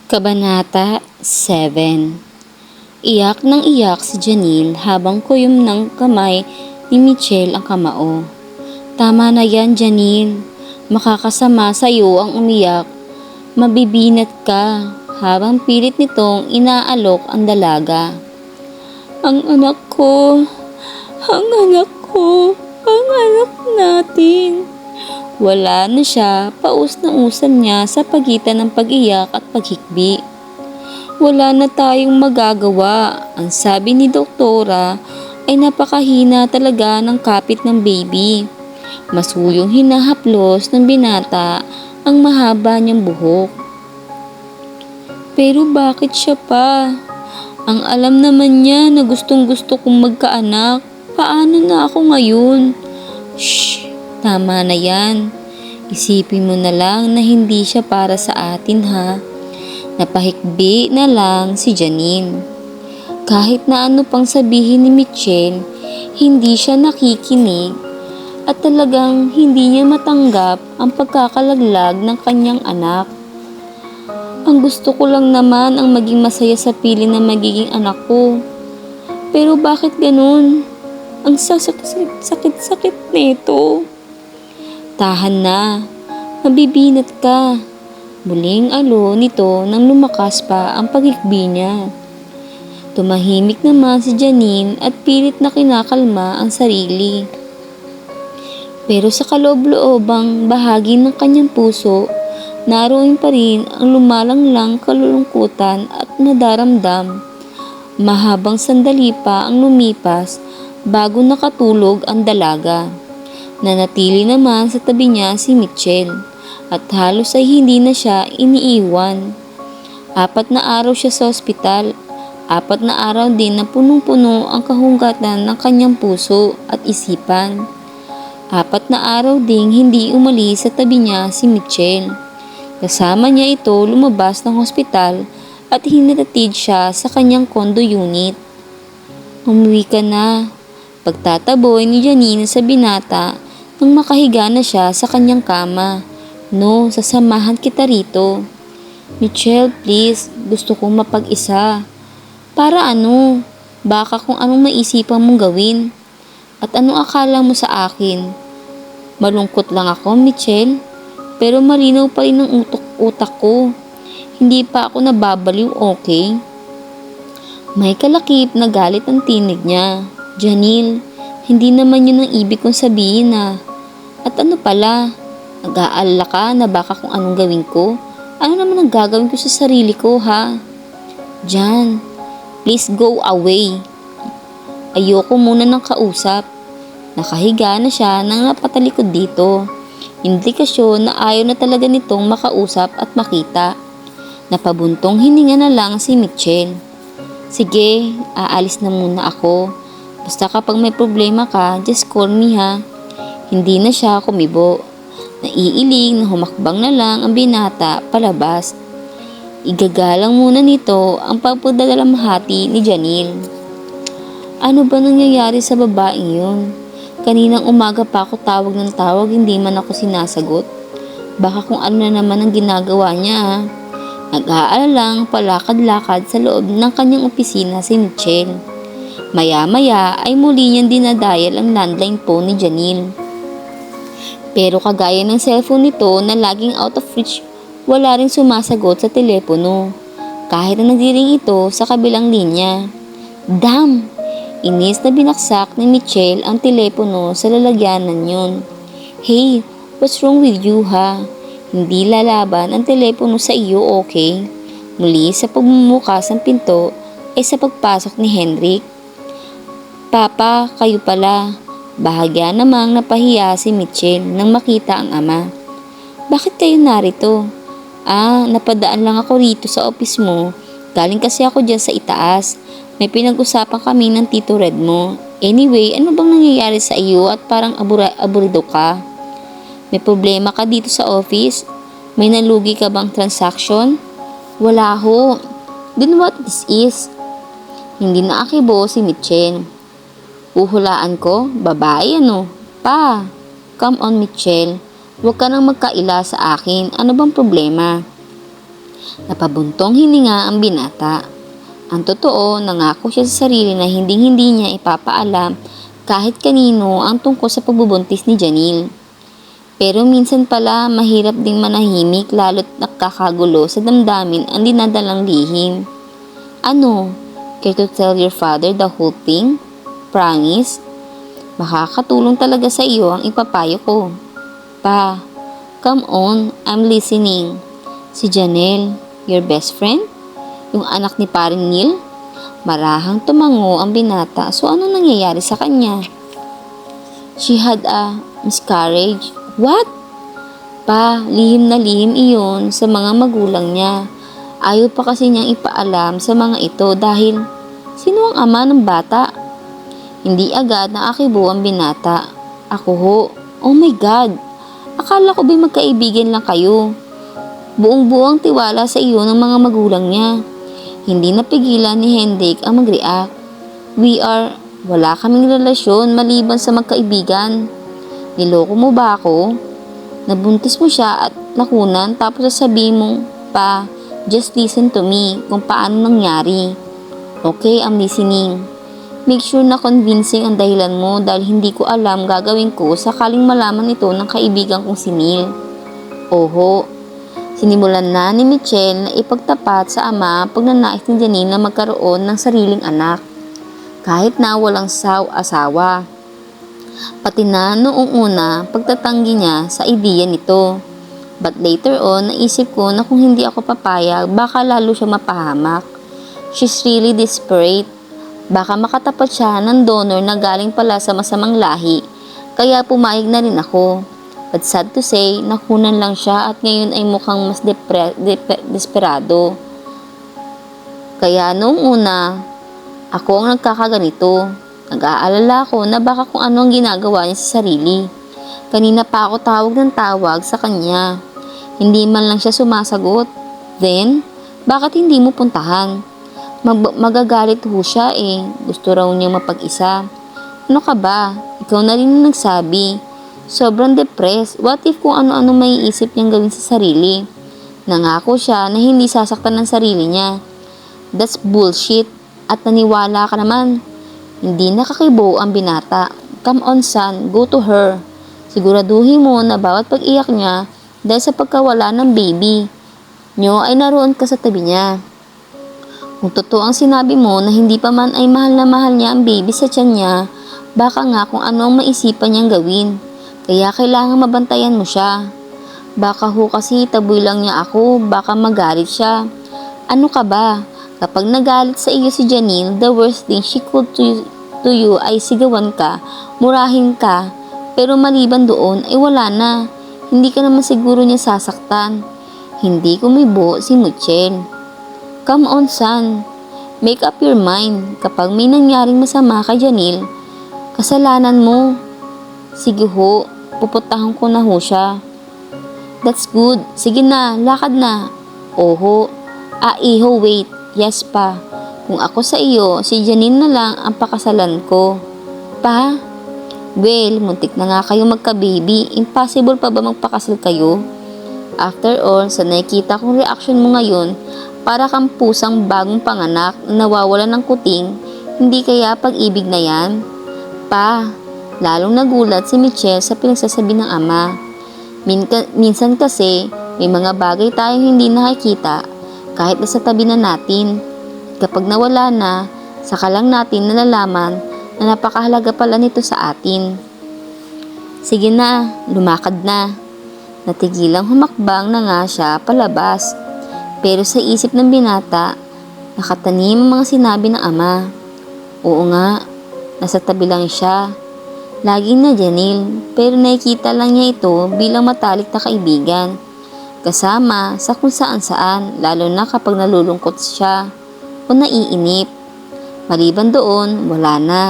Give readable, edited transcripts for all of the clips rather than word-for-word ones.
Kabanata 7. Iyak ng iyak si Janine habang kuyom ng kamay ni Michelle ang kamao. Tama na yan, Janine. Makakasama sa iyo ang umiyak. Mabibinat ka habang pilit nitong inaalok ang dalaga. Ang anak ko, ang anak ko, ang anak natin. Wala na siya, paus na usan niya sa pagitan ng pag-iyak at paghikbi. Wala na tayong magagawa, ang sabi ni doktora ay napakahina talaga ng kapit ng baby. Masuyong hinahaplos ng binata ang mahaba niyang buhok. Pero bakit siya pa? Ang alam naman niya na gustong gusto kong magkaanak. Paano na ako ngayon? Shh! Tama na yan. Isipin mo na lang na hindi siya para sa atin ha. Napahikbi na lang si Janine. Kahit na ano pang sabihin ni Michelle, hindi siya nakikinig at talagang hindi niya matanggap ang pagkakalaglag ng kanyang anak. Ang gusto ko lang naman ang maging masaya sa piling na magiging anak ko. Pero bakit ganun? Ang sakit-sakit nito. Tahan na, mabibinat ka. Muling alo nito nang lumakas pa ang paghikbi niya. Tumahimik naman si Janine at pilit na kinakalma ang sarili. Pero sa kaloob-loobang bahagi ng kanyang puso, naroon pa rin ang lumalanglang kalulungkutan at nadaramdam. Mahabang sandali pa ang lumipas bago nakatulog ang dalaga. Nanatili naman sa tabi niya si Michelle at halos ay hindi na siya iniiwan. 4 na araw siya sa ospital, 4 na araw din na punong-puno ang kahungkatan ng kanyang puso at isipan. 4 na araw ding hindi umalis sa tabi niya si Michelle. Kasama niya ito lumabas ng ospital at hinatid siya sa kanyang condo unit. Umuwi ka na, pagtataboy ni Janine sa binata nang makahiga na siya sa kanyang kama. No, sasamahan kita rito. Michelle, please, gusto kong mapag-isa. Para ano? Baka kung anong maisipan mong gawin. At ano akala mo sa akin? Malungkot lang ako, Michelle. Pero malinaw pa rin ang utak ko. Hindi pa ako nababaliw, okay? May kalakip na galit ang tinig niya. Janine, hindi naman yun ang ibig kong sabihin na. At ano pala? Nag-aalala ka na baka kung anong gawin ko? Ano naman ang gagawin ko sa sarili ko, ha? Jan, please go away. Ayoko muna ng kausap. Nakahiga na siya nang napatalikod dito. Indikasyon na ayaw na talaga nitong makausap at makita. Napabuntong hininga na lang si Michelle. Sige, aalis na muna ako. Basta kapag may problema ka, just call me ha. Hindi na siya kumibo. Naiiling na humakbang na lang ang binata palabas. Igagalang muna nito ang pagpadalamhati ni Janine. Ano ba nangyayari sa babaeng yun? Kaninang umaga pa ako tawag ng tawag, hindi man ako sinasagot. Baka kung ano na naman ang ginagawa niya ha. Nag-aalala lang palakad-lakad sa loob ng kanyang opisina si Michelle. Maya-maya ay muli niyang dinadial ang landline phone ni Janine. Pero kagaya ng cellphone nito na laging out of reach, wala rin sumasagot sa telepono. Kahit na nagdiring ito sa kabilang linya. Damn! Inis na binaksak ni Michelle ang telepono sa lalagyanan yun. Hey, what's wrong with you ha? Hindi lalaban ang telepono sa iyo, okay? Muli sa pagmumukas ng pinto ay sa pagpasok ni Henrik. Papa, kayo pala. Bahagya namang napahiya si Michelle nang makita ang ama. Bakit kayo narito? Napadaan lang ako rito sa office mo. Galing kasi ako dyan sa itaas. May pinag-usapan kami ng Tito Red mo. Anyway, ano bang nangyayari sa iyo at parang aburido ka? May problema ka dito sa office? May nalugi ka bang transaction? Wala ho. Then what this is? Hindi na akibo si Michelle. Uhulaan ko? Babae ano? Pa, come on Michelle. Huwag ka nang magkaila sa akin. Ano bang problema? Napabuntong hininga ang binata. Ang totoo, nangako siya sa sarili na hindi niya ipapaalam kahit kanino ang tungkol sa pagbubuntis ni Janelle. Pero minsan pala mahirap ding manahimik lalo't nakakagulo sa damdamin ang dinadalang lihim. Ano? Care to tell your father the whole thing? Promise? Makakatulong talaga sa iyo ang ipapayo ko. Pa, come on, I'm listening. Si Janelle, your best friend? Yung anak ni paring Neil? Marahang tumango ang binata, so ano nangyayari sa kanya? She had a miscarriage. What? Pa, lihim na lihim iyon sa mga magulang niya. Ayaw pa kasi niyang ipaalam sa mga ito dahil sino ang ama ng bata? Hindi agad naakibo ang binata. Ako ho. Oh my God! Akala ko ba magkaibigan lang kayo? Buong-buong tiwala sa iyo ng mga magulang niya. Hindi napigilan ni Hendrik ang mag-react. Wala kaming relasyon maliban sa magkaibigan. Niloko mo ba ako? Nabuntis mo siya at nakunan tapos sasabihin mong, pa, just listen to me kung paano nangyari. Okay, I'm listening. Make sure na convincing ang dahilan mo dahil hindi ko alam gagawin ko sakaling malaman ito ng kaibigan kong si Neil. Oho. Sinimulan na ni Michelle na ipagtapat sa ama pagnanais ni Janine na magkaroon ng sariling anak. Kahit na walang asawa. Pati na noong una pagtatanggi niya sa ideya nito. But later on, naisip ko na kung hindi ako papayag, baka lalo siya mapahamak. She's really desperate. Baka makatapat siya ng donor na galing pala sa masamang lahi. Kaya pumayag na rin ako. But sad to say, nakunan lang siya at ngayon ay mukhang mas desperado. Kaya noong una, ako ang nagkakaganito. Nag-aalala ko na baka kung ano ang ginagawa niya sa sarili. Kanina pa ako tawag ng tawag sa kanya. Hindi man lang siya sumasagot. Then, bakit hindi mo puntahan? Magagalit ho siya eh. Gusto raw niya mapag-isa. Ano ka ba? Ikaw na rin ang nagsabi. Sobrang depressed. What if kung ano-ano may isip niyang gawin sa sarili? Nangako siya na hindi sasaktan ng sarili niya. That's bullshit. At naniwala ka naman. Hindi nakakibo ang binata. Come on son, go to her. Siguraduhin mo na bawat pag-iyak niya dahil sa pagkawala ng baby niyo ay naroon ka sa tabi niya. Kung totoo ang sinabi mo na hindi pa man ay mahal na mahal niya ang baby sa tiyan niya, baka nga kung ano ang maisipan niyang gawin. Kaya kailangan mabantayan mo siya. Baka ho kasi taboy lang niya ako, baka magalit siya. Ano ka ba? Kapag nagalit sa iyo si Janelle, the worst thing she could to you ay sigawan ka, murahin ka. Pero maliban doon ay wala na. Hindi ka naman siguro niya sasaktan. Hindi kumibo si Michelle. Come on son, make up your mind. Kapag may nangyaring masama kay Janelle, kasalanan mo. Sige ho. Pupuntahan ko na ho siya. That's good. Sige na, lakad na. Oho. Iho, wait. Yes pa. Kung ako sa iyo, si Janine na lang ang pakasalan ko. Pa? Well, muntik na nga kayo magka-baby. Impossible pa ba magpakasal kayo? After all, sa nakikita kong reaction mo ngayon, para kang pusang bagong panganak na nawawalan ng kuting, hindi kaya pag-ibig na yan? Pa? Lalong nagulat si Michelle sa pinagsasabi ng ama. Minsan kasi, may mga bagay tayong hindi nakikita kahit nasa tabi na natin. Kapag nawala na, saka lang natin nalalaman na napakahalaga pala nito sa atin. Sige na, lumakad na. Natigilang humakbang na nga siya palabas. Pero sa isip ng binata, nakatanim ang mga sinabi ng ama. Oo nga, nasa tabi lang siya. Laging na Janelle, pero nakikita lang niya ito bilang matalik na kaibigan. Kasama sa kung saan-saan, lalo na kapag nalulungkot siya o naiinip. Maliban doon, wala na.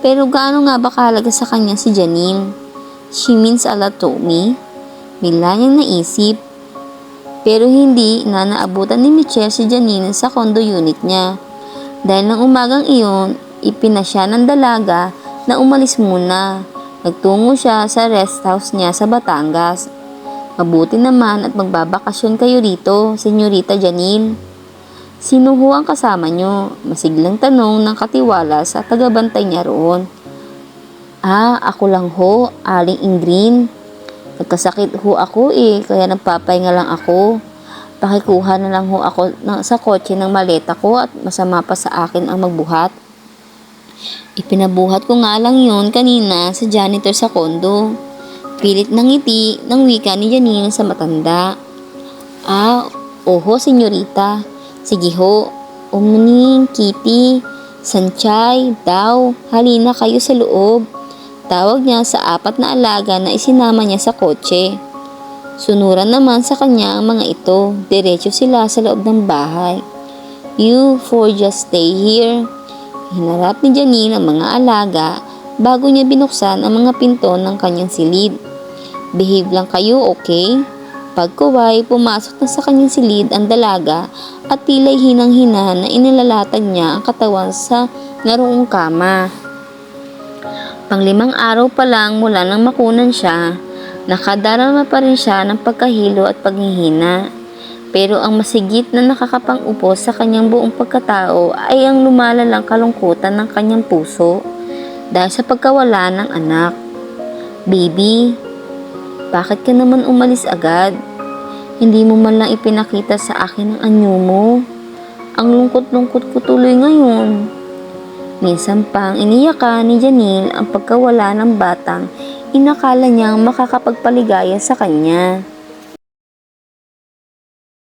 Pero gaano nga ba kahalaga sa kanya si Janelle? She means a lot to me. Bigla niyang naisip. Pero hindi na naabutan ni Michelle si Janelle sa condo unit niya. Dahil ng umagang iyon, ipinasya ng dalaga na umalis muna. Nagtungo siya sa rest house niya sa Batangas. Mabuti naman at magbabakasyon kayo rito, Senyorita Janine. Sino ho ang kasama nyo? Masiglang tanong ng katiwala sa tagabantay niya roon. Ako lang ho, Aling Ingrid. Nagkasakit ho ako kaya nagpapahinga lang ako. Pakikuha na lang ho ako sa kotse ng maleta ko at masama pa sa akin ang magbuhat. Ipinabuhat ko nga lang yun kanina sa janitor sa kondo. Pilit ng ngiti ng wika ni Janine sa matanda. Oho, senyorita. Sige ho, Umning, Kitty, Sanchay, daw, halina kayo sa loob. Tawag niya sa 4 na alaga na isinama niya sa kotse. Sunuran naman sa kanya ang mga ito. Diretso sila sa loob ng bahay. You four just stay here. Hinarap ni Janine ang mga alaga bago niya binuksan ang mga pinto ng kanyang silid. Behave lang kayo, okay? Pagkuway, pumasok na sa kanyang silid ang dalaga at tila'y hinang-hina na inilalatag niya ang katawan sa naroong kama. Pang-5 araw pa lang mula nang makunan siya, nakadarama pa rin siya ng pagkahilo at paghihina. Pero ang masigit na nakakapang-upo sa kanyang buong pagkatao ay ang lumalalang kalungkutan ng kanyang puso dahil sa pagkawala ng anak. Baby, bakit ka naman umalis agad? Hindi mo man lang ipinakita sa akin ang anyo mo. Ang lungkot-lungkot ko tuloy ngayon. Minsan pang iniyakan ni Janine ang pagkawala ng batang inakala niyang makakapagpaligaya sa kanya.